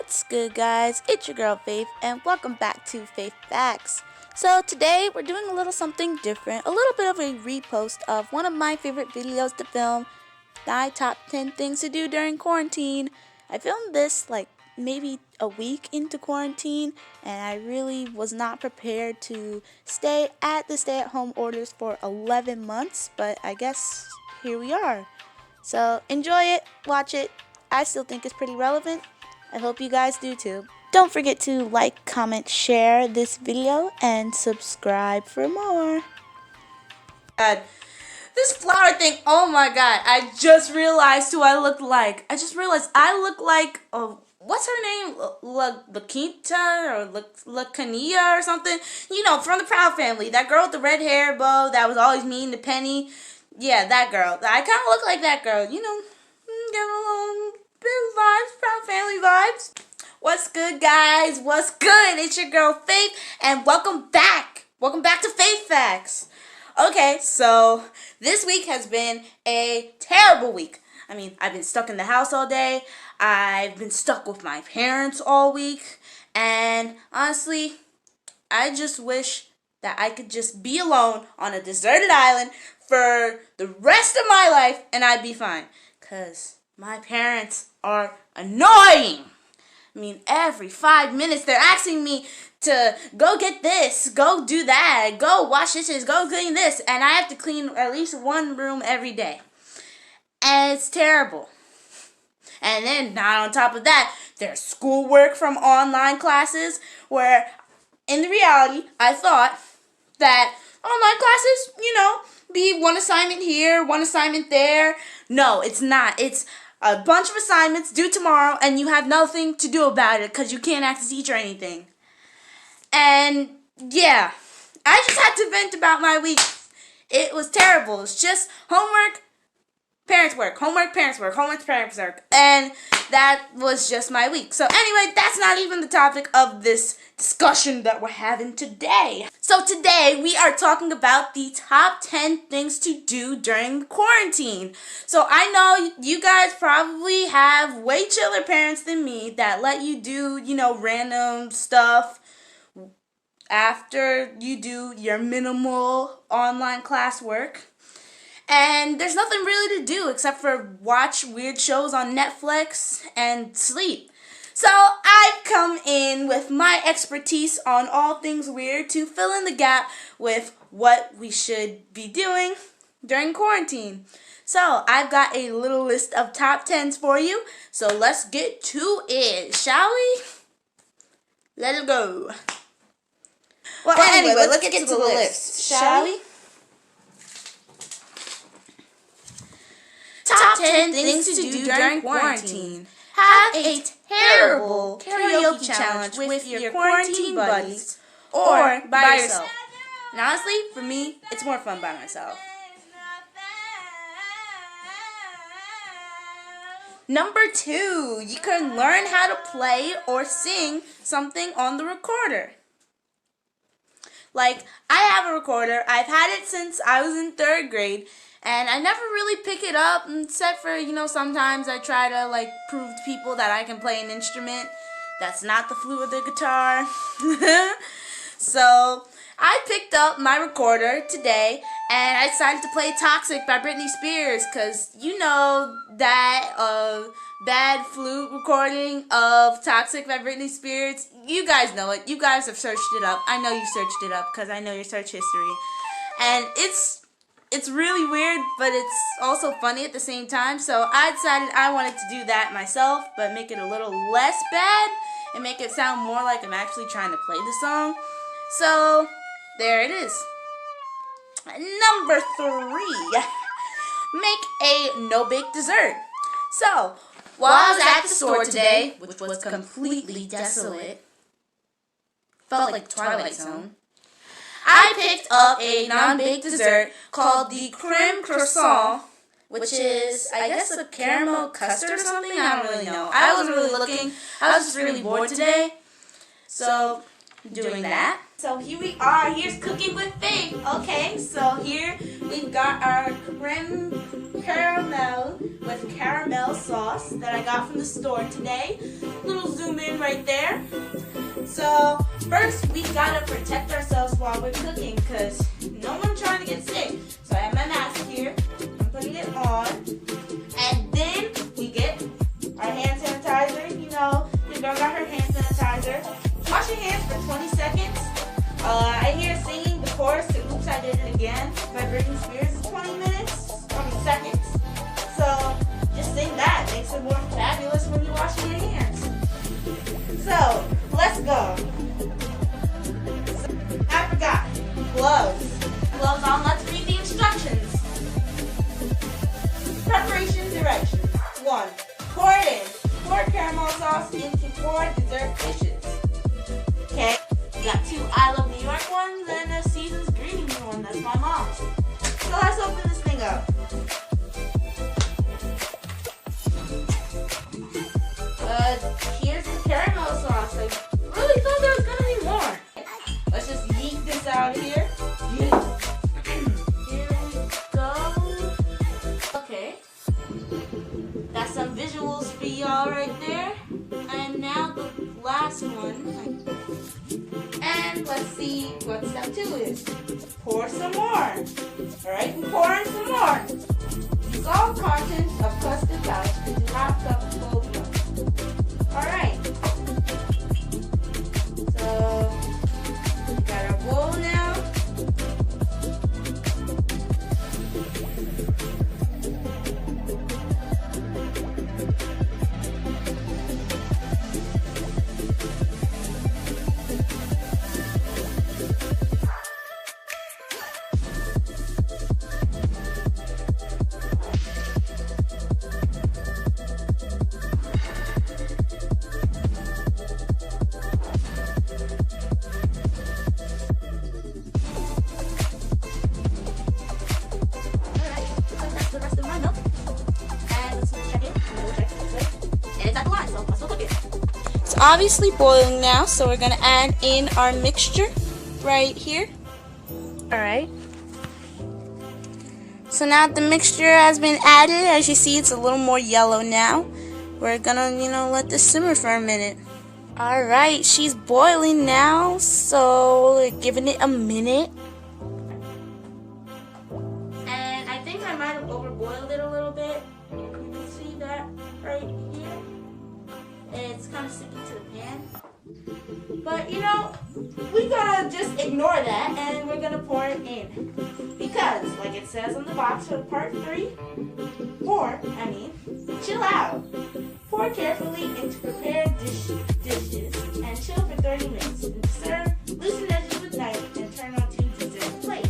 What's good, guys? It's your girl Faith, and welcome back to Faith Facts. So today we're doing a little something different, a little bit of a repost of one of my favorite videos to film, my top 10 things to do during quarantine. I filmed this like maybe a week into quarantine, and I really was not prepared to stay at the stay-at-home orders for 11 months, but I guess here we are. So enjoy it, watch it. I still think it's pretty relevant. I hope you guys do too. Don't forget to like, comment, share this video, and subscribe for more. God, this flower thing, oh my god, I just realized who I look like. I just realized I look like, what's her name? Laquita or Lacania or something? You know, from the Proud Family. That girl with the red hair bow that was always mean to Penny. Yeah, that girl. I kind of look like that girl, you know, get a little bit of vibes, Proud Family vibes. What's good, guys? What's good? It's your girl Faith, and welcome back. Welcome back to Faith Facts. Okay, so this week has been a terrible week. I mean, I've been stuck in the house all day. I've been stuck with my parents all week, and honestly, I just wish that I could just be alone on a deserted island for the rest of my life, and I'd be fine. Because my parents are annoying. I mean, every 5 minutes they're asking me to go get this, go do that, go wash dishes, go clean this, and I have to clean at least one room every day. And it's terrible. And then, not on top of that, there's schoolwork from online classes where, in the reality, I thought that online classes, you know, be one assignment here, one assignment there. No, it's not. It's a bunch of assignments due tomorrow, and you have nothing to do about it because you can't ask the teacher anything. And yeah, I just had to vent about my week. It was terrible. It's just homework, parents work, homework, parents work, homework, parents work. And that was just my week. So anyway, that's not even the topic of this discussion that we're having today. So today we are talking about the top 10 things to do during quarantine. So I know you guys probably have way chiller parents than me that let you do, you know, random stuff after you do your minimal online classwork. And there's nothing really to do except for watch weird shows on Netflix and sleep. So I've come in with my expertise on all things weird to fill in the gap with what we should be doing during quarantine. So I've got a little list of top 10s for you. So let's get to it, shall we? Let's go. Well, anyway, let's get to the list, shall we? Top 10 things to do during quarantine. Have a terrible karaoke challenge with your quarantine buddies or by yourself. And honestly, for me, it's more fun by myself. Number 2, you can learn how to play or sing something on the recorder. Like, I have a recorder. I've had it since I was in 3rd grade. And I never really pick it up, except for, you know, sometimes I try to, like, prove to people that I can play an instrument that's not the flute or the guitar. So, I picked up my recorder today, and I decided to play Toxic by Britney Spears, because, you know, that bad flute recording of Toxic by Britney Spears, you guys know it. You guys have searched it up. I know you searched it up, because I know your search history. And it's really weird, but it's also funny at the same time. So I decided I wanted to do that myself, but make it a little less bad and make it sound more like I'm actually trying to play the song. So there it is. Number 3, make a no-bake dessert. So while I was at the store today, which was completely desolate, felt like Twilight Zone, I picked up a non-baked dessert called the creme croissant, which is, I guess, a caramel custard or something. I don't really know. I wasn't really looking. I was just really bored today. So, doing that. So here we are. Here's Cooking with Faith. Okay, so here we've got our creme caramel with caramel sauce that I got from the store today. Little zoom in right there. So first we gotta protect ourselves while we're cooking because no one's trying to get sick. So I have my mask here. I'm putting it on. And then we get our hand sanitizer. You know, the girl got her hand sanitizer. Wash your hands for 20 seconds. I hear singing the chorus to Oops, I Did It Again by Britney Spears is 20 seconds. So just sing that. Makes it more fabulous when you're washing your hands. So let's go. I forgot. Gloves. Gloves on. Let's read the instructions. Preparation directions. 1. Pour it in. Pour caramel sauce into 4 dessert dishes. Okay. We got 2 I Love New York ones and a Season's Greetings one. That's my mom's. So let's open this thing up. Here's the caramel sauce. I really thought there was gonna be more. Let's just yeet this out here. Here we go. Okay. Got some visuals for y'all right there. And now the last one. And let's see what step 2 is. Pour some more. Alright, we're pouring some more. Dissolve contents of custard pouch into half cup of cold milk. Alright. So, we got our bowl now. It's obviously boiling now, so we're gonna add in our mixture right here. Alright. So now the mixture has been added. As you see, it's a little more yellow now. We're gonna, let this simmer for a minute. Alright, she's boiling now, so we're giving it a minute. And I think I might have overboiled it a little bit. You can see that right here. It's kind of sticking to the pan. But we gotta just ignore that and we're gonna pour it in. Because, like it says on the box for part 3, chill out. Pour carefully into prepared dishes and chill for 30 minutes. And serve, loosen edges with knife and turn onto dessert plate.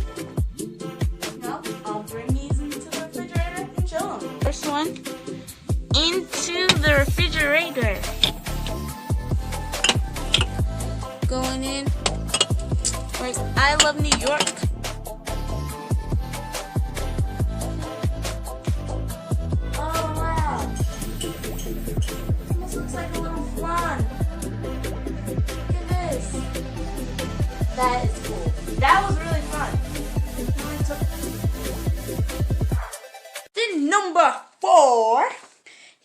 I'll bring these into the refrigerator and chill them. First one into the refrigerator. Going in. Right, I Love New York. Oh wow. Almost looks like a little flan. Look at this. That is cool. That was really fun. Then number 4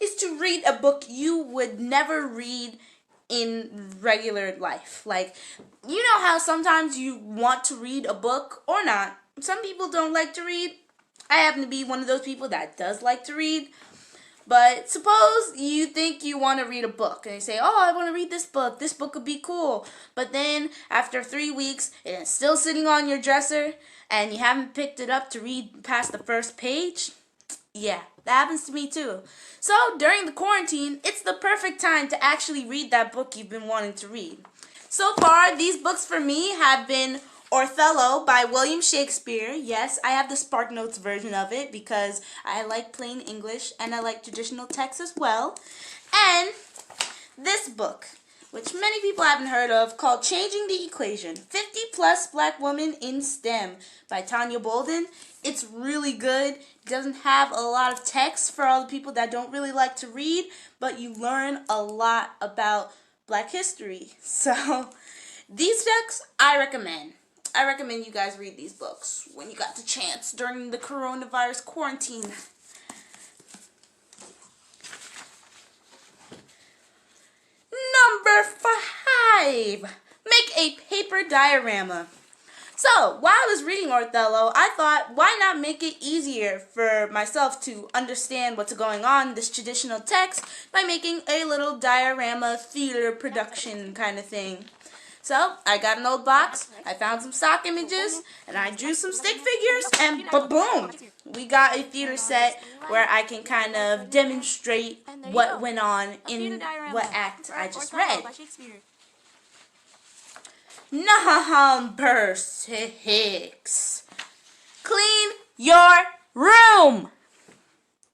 is to read a book you would never read in regular life. Like, you know how sometimes you want to read a book or not. Some people don't like to read. I happen to be one of those people that does like to read. But suppose you think you want to read a book and you say, oh, I want to read this book. This book would be cool. But then after 3 weeks, it's still sitting on your dresser and you haven't picked it up to read past the first page. Yeah, that happens to me too. So during the quarantine, it's the perfect time to actually read that book you've been wanting to read. So far, these books for me have been Othello by William Shakespeare. Yes, I have the SparkNotes version of it because I like plain English and I like traditional text as well. And this book, which many people haven't heard of, called Changing the Equation, 50 Plus Black Women in STEM by Tanya Bolden. It's really good. It doesn't have a lot of text for all the people that don't really like to read, but you learn a lot about Black history. So these books I recommend. I recommend you guys read these books when you got the chance during the coronavirus quarantine. Number 5. Make a paper diorama. So, while I was reading Othello, I thought, why not make it easier for myself to understand what's going on in this traditional text by making a little diorama theater production kind of thing. So, I got an old box, I found some stock images, and I drew some stick figures, and ba-boom! We got a theater set where I can kind of demonstrate what went on in what act I just read. Number 6. Clean your room.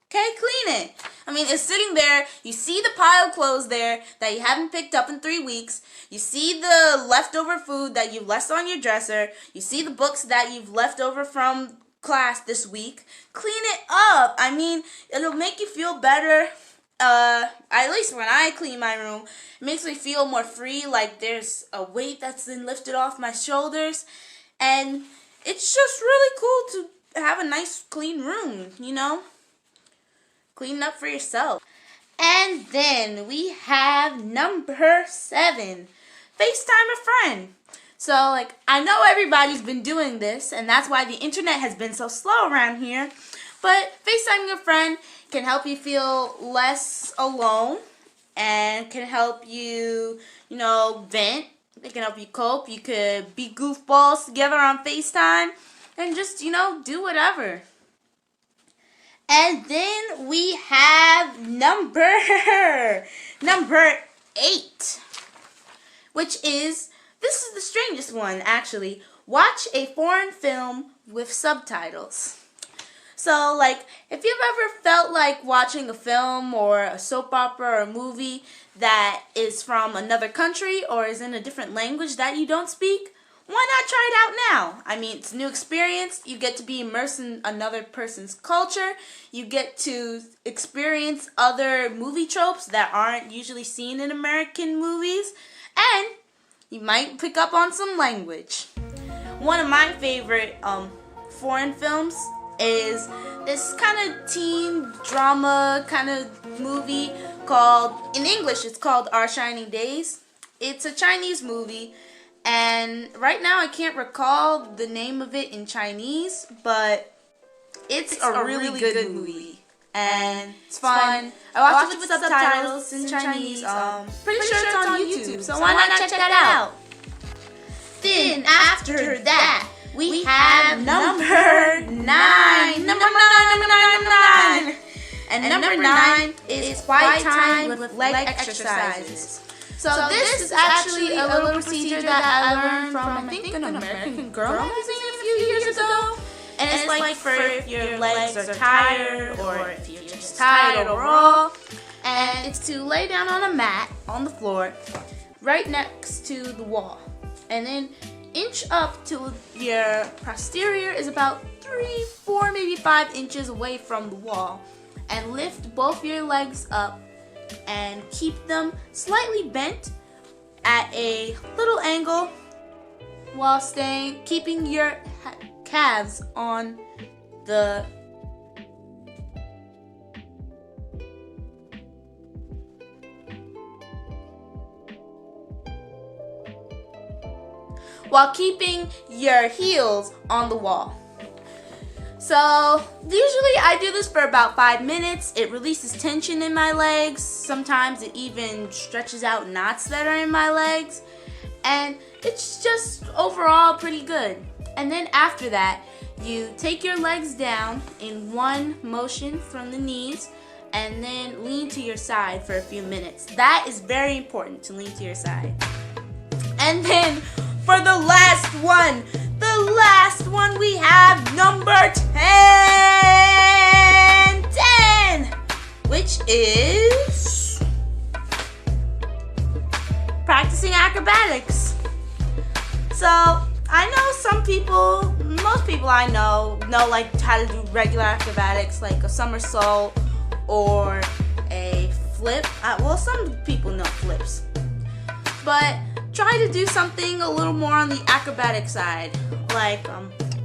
Okay, clean it. I mean, it's sitting there. You see the pile of clothes there that you haven't picked up in 3 weeks. You see the leftover food that you've left on your dresser. You see the books that you've left over from class this week. Clean it up. I mean, it'll make you feel better. At least when I clean my room, it makes me feel more free, like there's a weight that's been lifted off my shoulders, and it's just really cool to have a nice clean room, you know? Clean up for yourself. And then we have number 7, FaceTime a friend. So, I know everybody's been doing this, and that's why the internet has been so slow around here, but FaceTiming a friend can help you feel less alone and can help you, vent. It can help you cope. You could be goofballs together on FaceTime and just, do whatever. And then we have number 8, which is, this is the strangest one, actually. Watch a foreign film with subtitles. So, if you've ever felt like watching a film or a soap opera or a movie that is from another country or is in a different language that you don't speak, why not try it out now? I mean, it's a new experience. You get to be immersed in another person's culture. You get to experience other movie tropes that aren't usually seen in American movies. And you might pick up on some language. One of my favorite foreign films is this kind of teen drama kind of movie called, in English it's called Our Shining Days. It's a Chinese movie, and right now I can't recall the name of it in Chinese, but it's a really good movie. And it's fun. I watched it with subtitles in Chinese. Pretty sure it's on YouTube, so why not check that out? Then after that, we have number 9. Number 9. And number 9 is quiet time with leg exercises. So this is actually a little procedure that I learned from, I think, an American Girl magazine a few years ago. And it's like for if your legs are tired or if you're just tired overall. And it's to lay down on a mat on the floor right next to the wall. And then inch up till your posterior is about 3, 4, maybe 5 inches away from the wall, and lift both your legs up and keep them slightly bent at a little angle while keeping your calves on the while keeping your heels on the wall. So usually I do this for about 5 minutes. It releases tension in my legs. Sometimes it even stretches out knots that are in my legs. And it's just overall pretty good. And then after that, you take your legs down in one motion from the knees and then lean to your side for a few minutes. That is very important, to lean to your side. And then for the last one we have number 10, which is practicing acrobatics. So I know most people I know like how to do regular acrobatics, like a somersault or a flip. Well, some people know flips, but try to do something a little more on the acrobatic side. Like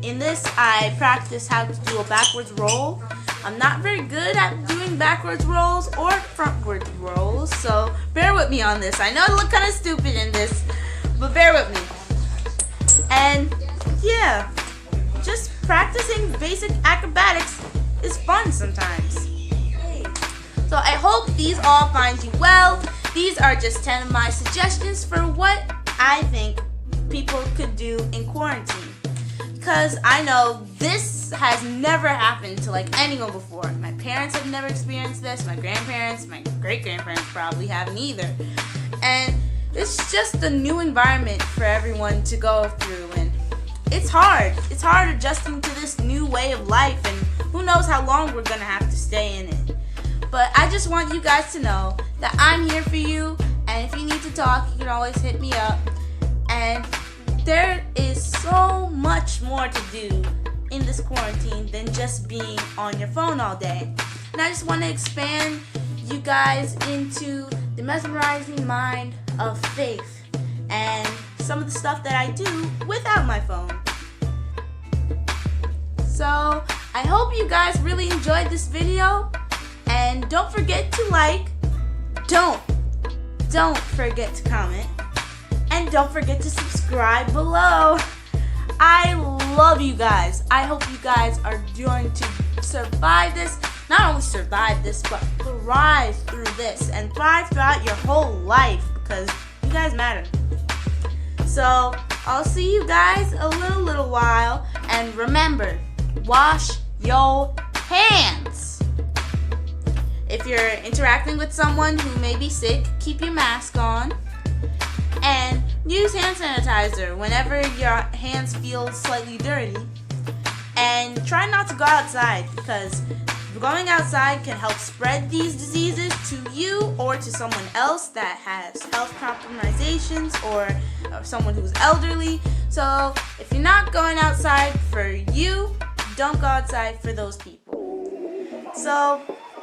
in this, I practice how to do a backwards roll. I'm not very good at doing backwards rolls or frontwards rolls, so bear with me on this. I know I look kind of stupid in this, but bear with me. And yeah, just practicing basic acrobatics is fun sometimes. So I hope these all find you well. These are just 10 of my suggestions for what I think people could do in quarantine. Because I know this has never happened to like anyone before. My parents have never experienced this. My grandparents, my great-grandparents probably haven't either. And it's just a new environment for everyone to go through. And it's hard. It's hard adjusting to this new way of life. And who knows how long we're going to have to stay in it. But I just want you guys to know that I'm here for you, and if you need to talk, you can always hit me up. And there is so much more to do in this quarantine than just being on your phone all day. And I just want to expand you guys into the mesmerizing mind of Faith and some of the stuff that I do without my phone. So I hope you guys really enjoyed this video. And don't forget to like, don't forget to comment, and don't forget to subscribe below. I love you guys. I hope you guys are going to survive this. Not only survive this, but thrive through this and thrive throughout your whole life because you guys matter. So I'll see you guys a little while. And remember, wash your hands. If you're interacting with someone who may be sick, keep your mask on. And use hand sanitizer whenever your hands feel slightly dirty. And try not to go outside because going outside can help spread these diseases to you or to someone else that has health compromisations or someone who's elderly. So if you're not going outside for you, don't go outside for those people. So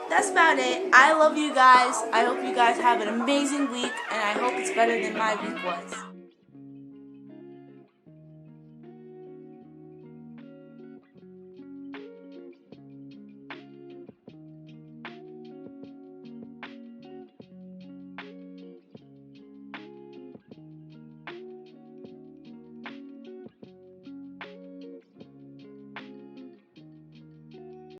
that's about it. I love you guys. I hope you guys have an amazing week, and I hope it's better than my week was.